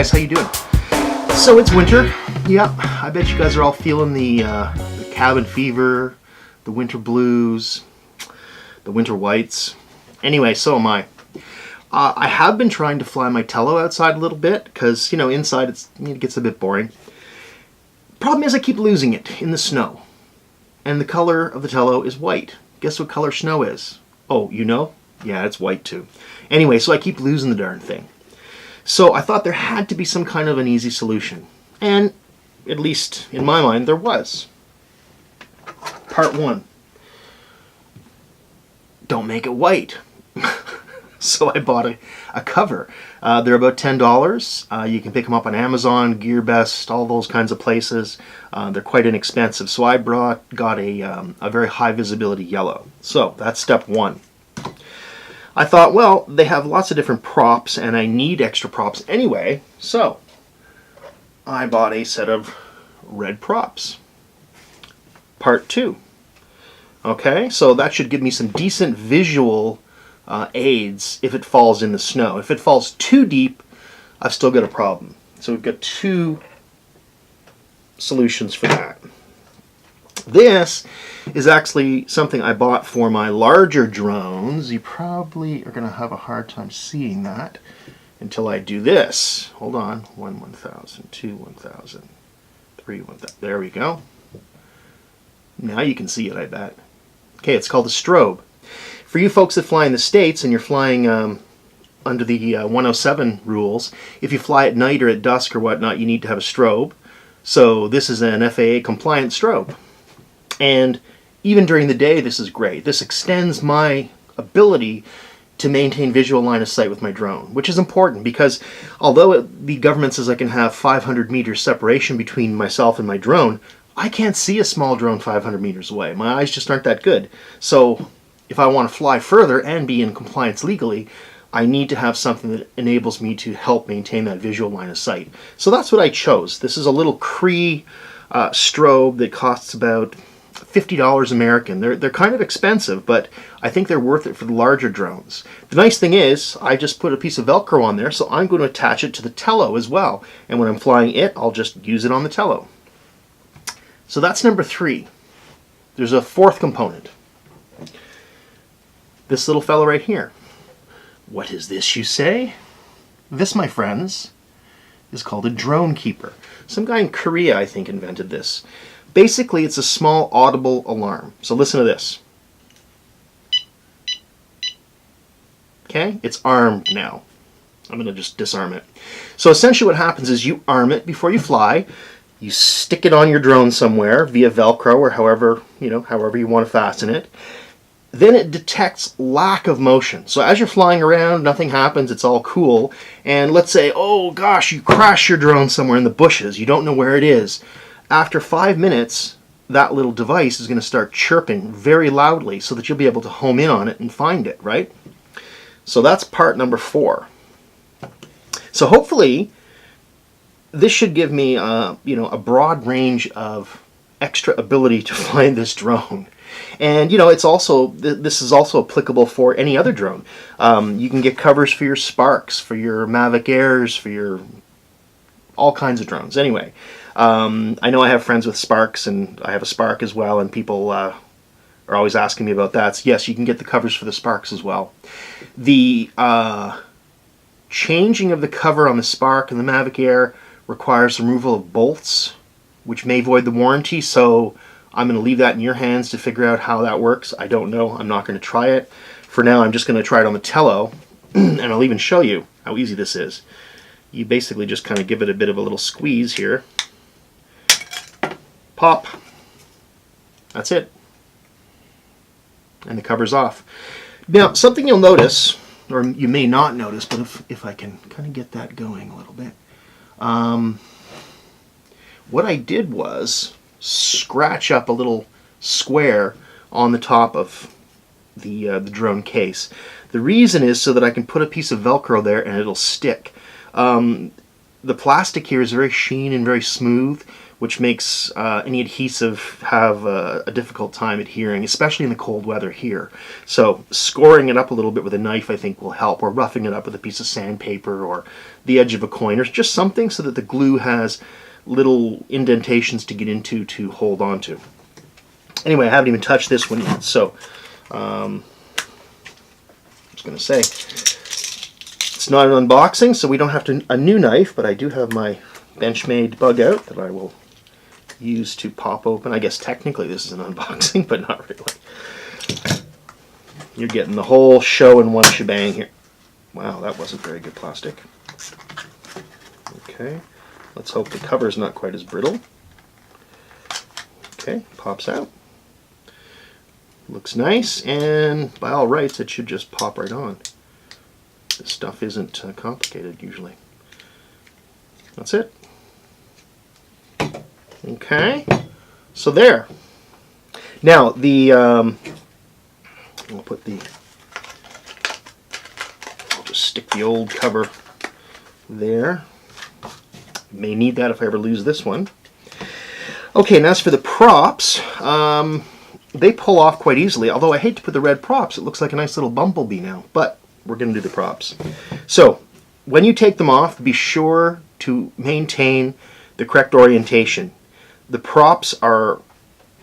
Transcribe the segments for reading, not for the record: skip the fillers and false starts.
guys, how you doing? So it's winter. Yeah, I bet you guys are all feeling the cabin fever, the winter blues, the winter whites. Anyway, so am I. I have been trying to fly my Tello outside a little bit because, you know, inside it gets a bit boring. Problem is I keep losing it in the snow. And the color of the Tello is white. Guess what color snow is? Oh, you know? Yeah, it's white too. Anyway, so I keep losing the darn thing. So I thought there had to be some kind of an easy solution. And, at least in my mind, there was. Part 1. Don't make it white. So I bought a cover. They're about $10. You can pick them up on Amazon, GearBest, all those kinds of places. They're quite inexpensive. So I got a very high visibility yellow. So that's step 1. I thought, well, they have lots of different props and I need extra props anyway. So I bought a set of red props. Part 2. Okay, so that should give me some decent visual aids if it falls in the snow. If it falls too deep, I've still got a problem. So we've got 2 solutions for that. This is actually something I bought for my larger drones. You probably are going to have a hard time seeing that until I do this. Hold on. 1 1000, 2 1000, 3 1000. There we go. Now you can see it, I bet. Okay, it's called a strobe. For you folks that fly in the States and you're flying under the 107 rules, if you fly at night or at dusk or whatnot, you need to have a strobe. So this is an FAA compliant strobe. And even during the day, this is great. This extends my ability to maintain visual line of sight with my drone, which is important because although the government says I can have 500 meters separation between myself and my drone, I can't see a small drone 500 meters away. My eyes just aren't that good. So if I want to fly further and be in compliance legally, I need to have something that enables me to help maintain that visual line of sight. So that's what I chose. This is a little CREE strobe that costs about $50 American. They're kind of expensive, but I think they're worth it for the larger drones. The nice thing is, I just put a piece of Velcro on there, so I'm going to attach it to the Tello as well. And when I'm flying it, I'll just use it on the Tello. So that's number 3. There's a 4th component. This little fellow right here. What is this, you say? This, my friends, is called a Dronekeeper. Some guy in Korea, I think, invented this. Basically, it's a small audible alarm. So listen to this. Okay, it's armed now. I'm going to just disarm it. So essentially what happens is you arm it before you fly. You stick it on your drone somewhere via Velcro or however you want to fasten it. Then it detects lack of motion. So as you're flying around, nothing happens, it's all cool. And let's say, oh gosh, you crash your drone somewhere in the bushes. You don't know where it is. After 5 minutes, that little device is going to start chirping very loudly so that you'll be able to home in on it and find it, right? So that's part number 4. So hopefully, this should give me a broad range of extra ability to fly this drone. And it's also, this is also applicable for any other drone. You can get covers for your Sparks, for your Mavic Airs, for your all kinds of drones. Anyway, I know I have friends with Sparks, and I have a Spark as well, and people are always asking me about that. So yes, you can get the covers for the Sparks as well. The changing of the cover on the Spark and the Mavic Air requires removal of bolts, which may void the warranty, so I'm going to leave that in your hands to figure out how that works. I don't know. I'm not going to try it. For now, I'm just going to try it on the Tello, and I'll even show you how easy this is. You basically just kind of give it a bit of a little squeeze here. Pop. That's it. And the cover's off. Now, something you'll notice, or you may not notice, but if I can kind of get that going a little bit. What I did was scratch up a little square on the top of the drone case. The reason is so that I can put a piece of Velcro there and it'll stick. the plastic here is very sheen and very smooth, which makes any adhesive have a difficult time adhering, especially in the cold weather here. So scoring it up a little bit with a knife I think will help, or roughing it up with a piece of sandpaper or the edge of a coin, or just something so that the glue has little indentations to get into to hold on to. Anyway, I haven't even touched this one yet, so I was going to say, it's not an unboxing, so we don't have a new knife, but I do have my Benchmade bug out that I will use to pop open. I guess technically this is an unboxing, but not really. You're getting the whole show in one shebang here. Wow, that wasn't very good plastic. Okay, let's hope the cover's not quite as brittle. Okay, pops out. Looks nice, and by all rights it should just pop right on. This stuff isn't complicated usually. That's it. Okay, so there. Now I'll just stick the old cover there. May need that if I ever lose this one. Okay, and as for the props, they pull off quite easily, although I hate to put the red props. It looks like a nice little bumblebee now, but we're going to do the props. So, when you take them off, be sure to maintain the correct orientation. The props are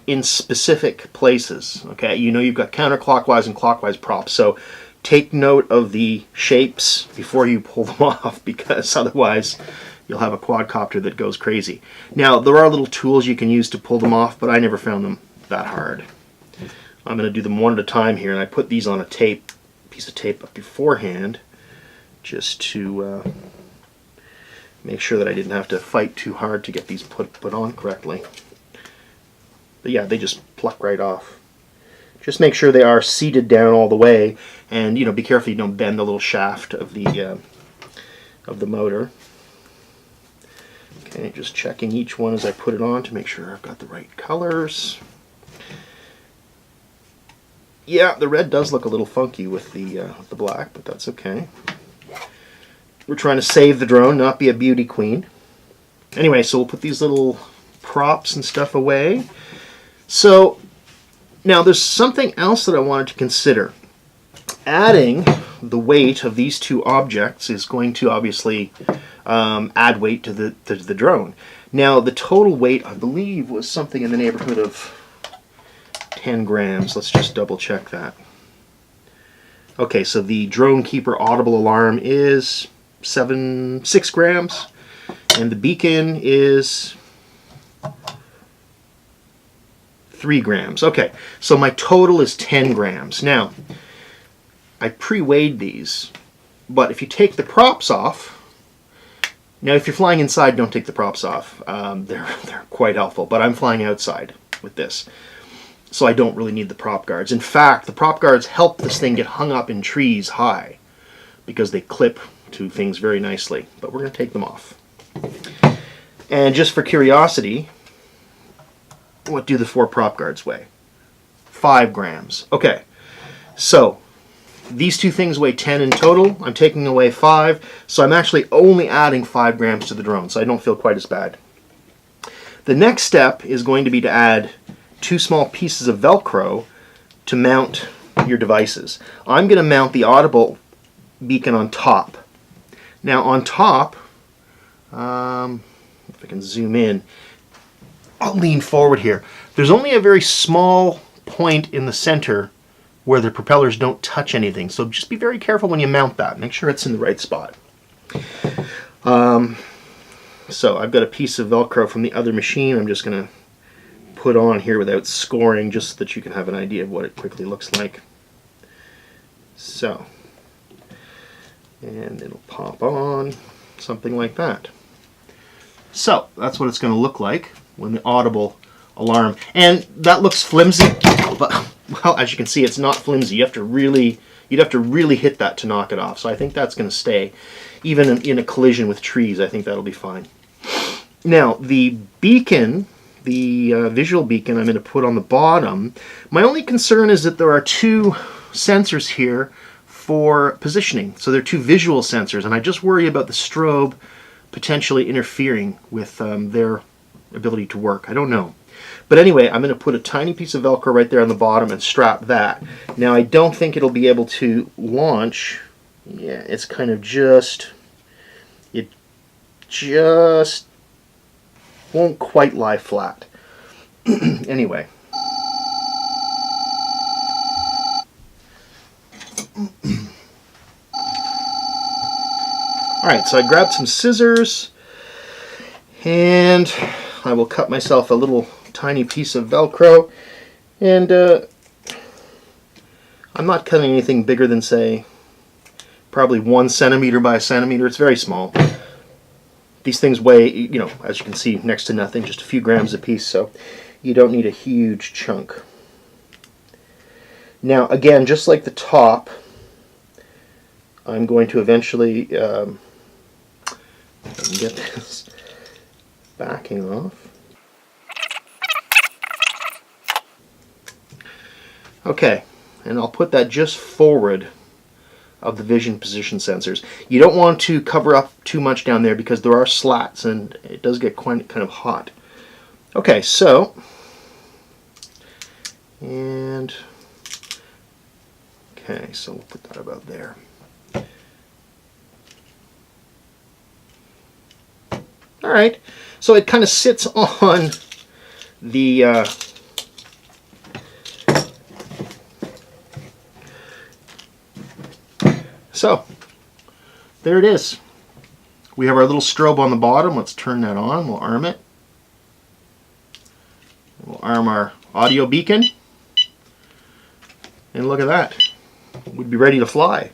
in specific places, okay? You know you've got counterclockwise and clockwise props, so take note of the shapes before you pull them off, because otherwise you'll have a quadcopter that goes crazy. Now, there are little tools you can use to pull them off, but I never found them that hard. I'm going to do them one at a time here, and I put these on a piece of tape up beforehand just to make sure that I didn't have to fight too hard to get these put on correctly. But yeah, they just pluck right off. Just make sure they are seated down all the way, and be careful you don't bend the little shaft of the motor. Okay, just checking each one as I put it on to make sure I've got the right colors. Yeah, the red does look a little funky with the black, but that's okay. We're trying to save the drone, not be a beauty queen. Anyway, so we'll put these little props and stuff away. So, now there's something else that I wanted to consider. Adding the weight of these two objects is going to obviously add weight to the drone. Now, the total weight, I believe, was something in the neighborhood of 10 grams. Let's just double check that. Okay, so the Dronekeeper Audible alarm is 6 grams, and the beacon is 3 grams. Okay, so my total is 10 grams. Now, I pre-weighed these, but if you take the props off, now if you're flying inside, don't take the props off. They're quite helpful, but I'm flying outside with this, so I don't really need the prop guards. In fact, the prop guards help this thing get hung up in trees high because they clip to things very nicely, but we're going to take them off. And just for curiosity, what do the 4 prop guards weigh? 5 grams. Okay, so these two things weigh 10 in total. I'm taking away 5, so I'm actually only adding 5 grams to the drone, so I don't feel quite as bad. The next step is going to be to add 2 small pieces of Velcro to mount your devices. I'm going to mount the Audible beacon on top. Now on top, if I can zoom in, I'll lean forward here. There's only a very small point in the center where the propellers don't touch anything, so just be very careful when you mount that. Make sure it's in the right spot. So I've got a piece of Velcro from the other machine. I'm just going to put on here without scoring, just so that you can have an idea of what it quickly looks like. So, and it'll pop on, something like that. So that's what it's going to look like when the Audible alarm, and that looks flimsy, but well, as you can see, it's not flimsy. You'd have to really hit that to knock it off. So I think that's going to stay, even in a collision with trees. I think that'll be fine. Now the beacon, the visual beacon, I'm going to put on the bottom. My only concern is that there are 2 sensors here for positioning. So they're 2 visual sensors, and I just worry about the strobe potentially interfering with their ability to work. I don't know. But anyway, I'm going to put a tiny piece of Velcro right there on the bottom and strap that. Now, I don't think it'll be able to launch. Yeah, it's kind of just... It just won't quite lie flat. Anyway. Alright, so I grabbed some scissors and I will cut myself a little tiny piece of Velcro, and I'm not cutting anything bigger than, say, probably 1 centimeter by a centimeter. It's very small. These things weigh, you know, as you can see, next to nothing, just a few grams a piece, so you don't need a huge chunk. Now, again, just like the top, I'm going to eventually if I can get this backing off. Okay, and I'll put that just forward of the vision position sensors. You don't want to cover up too much down there because there are slats and it does get quite kind of hot. Okay, so, and okay, so we'll put that about there. All right, so it kind of sits on the so there it is. We have our little strobe on the bottom. Let's turn that on. We'll arm it. We'll arm our audio beacon. And look at that. We'd be ready to fly.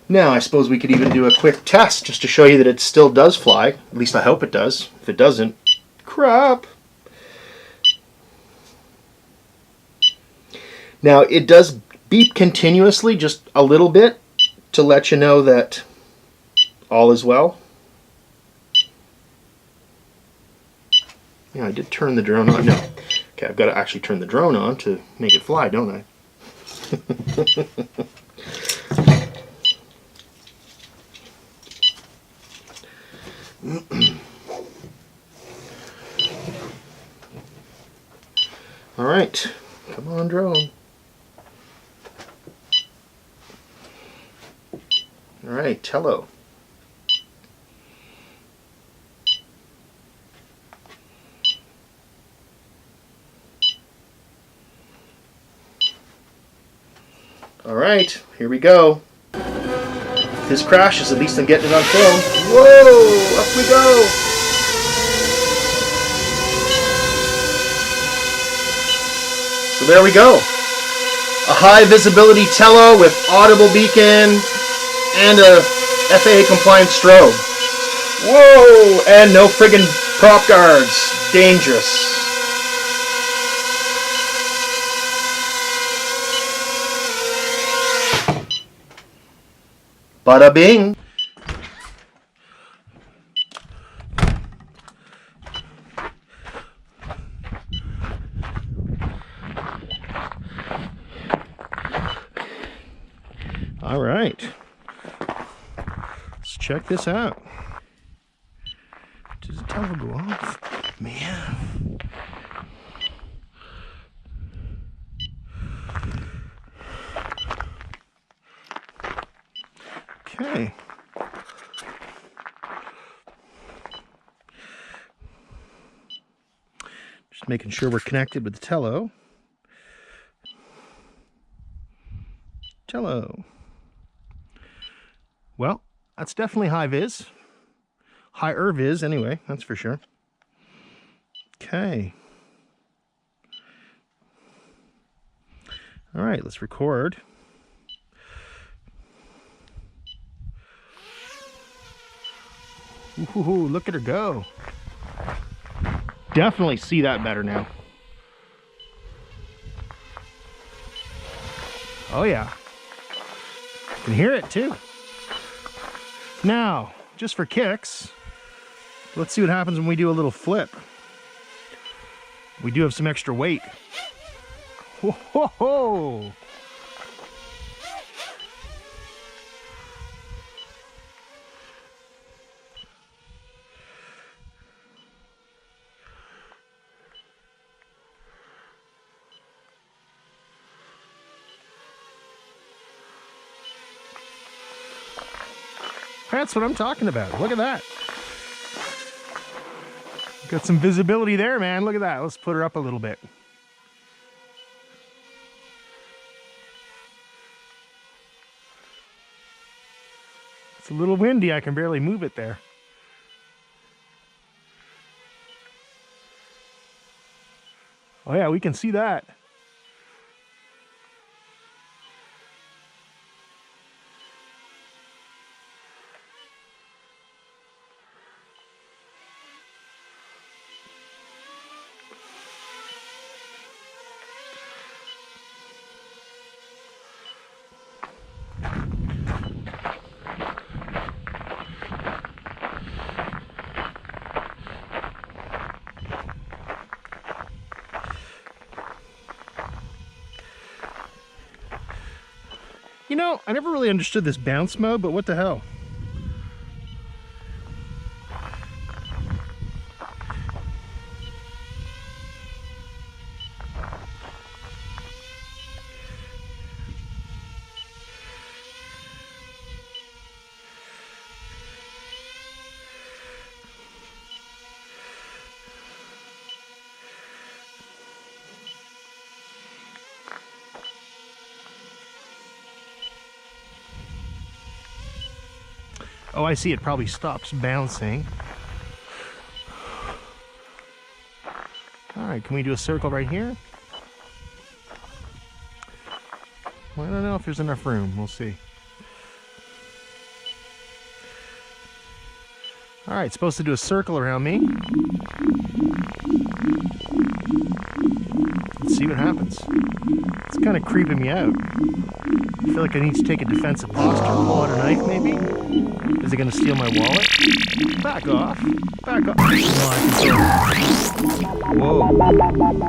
Now, I suppose we could even do a quick test just to show you that it still does fly. At least I hope it does. If it doesn't, crap. Now, it does beep continuously, just a little bit, to let you know that all is well. Yeah, I did turn the drone on. No. Okay, I've got to actually turn the drone on to make it fly, don't I? All right, come on, drone. All right, Tello. All right, here we go. If this crashes, at least I'm getting it on film. Whoa, up we go. So there we go. A high visibility Tello with Audible beacon and a FAA compliant strobe. Whoa, and no friggin' prop guards. Dangerous. Bada bing. All right. Let's check this out. Does the Tello go off? Man. Okay. Just making sure we're connected with the Tello. Tello. Well, that's definitely high vis. Higher vis, anyway, that's for sure. Okay. All right, let's record. Ooh, look at her go. Definitely see that better now. Oh yeah. You can hear it too. Now, just for kicks, let's see what happens when we do a little flip. We do have some extra weight. Whoa, ho, ho. That's what I'm talking about. Look at that. Got some visibility there, man. Look at that. Let's put her up a little bit. It's a little windy. I can barely move it there. Oh yeah, we can see that. You know, I never really understood this bounce mode, but what the hell? Oh, I see. It probably stops bouncing. All right, can we do a circle right here? Well, I don't know if there's enough room. We'll see. All right, supposed to do a circle around me. Let's see what happens. It's kind of creeping me out. I feel like I need to take a defensive posture, pull out a knife maybe. Is it going to steal my wallet? Back off. Back off. No, I can still... Whoa.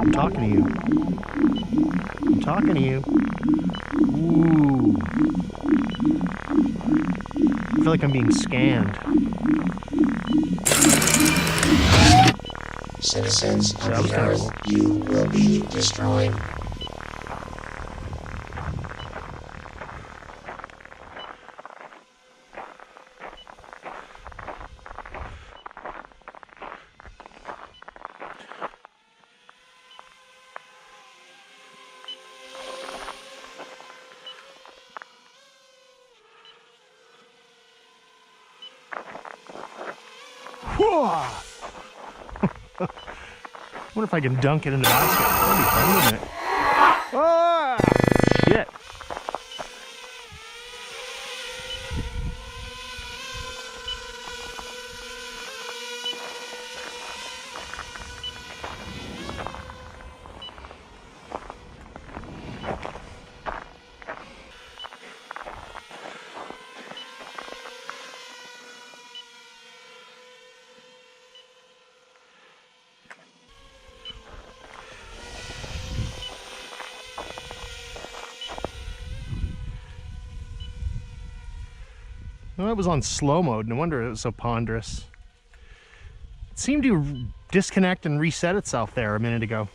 I'm talking to you. I'm talking to you. Ooh. I feel like I'm being scanned. Citizens of the Earth, you will be destroyed. I wonder if I can dunk it in the basket. That'd be fun, wouldn't it? Ah! Shit. Well, it was on slow mode. No wonder it was so ponderous. It seemed to disconnect and reset itself there a minute ago.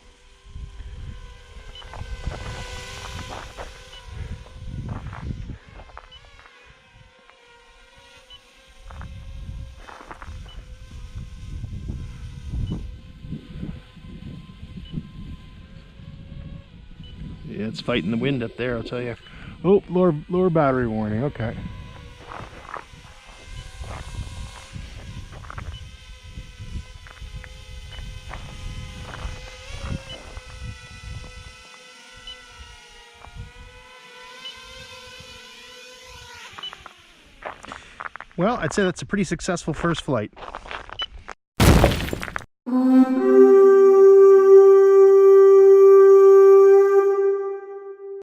Yeah, it's fighting the wind up there, I'll tell you. Oh, lower battery warning. Okay. Well, I'd say that's a pretty successful first flight.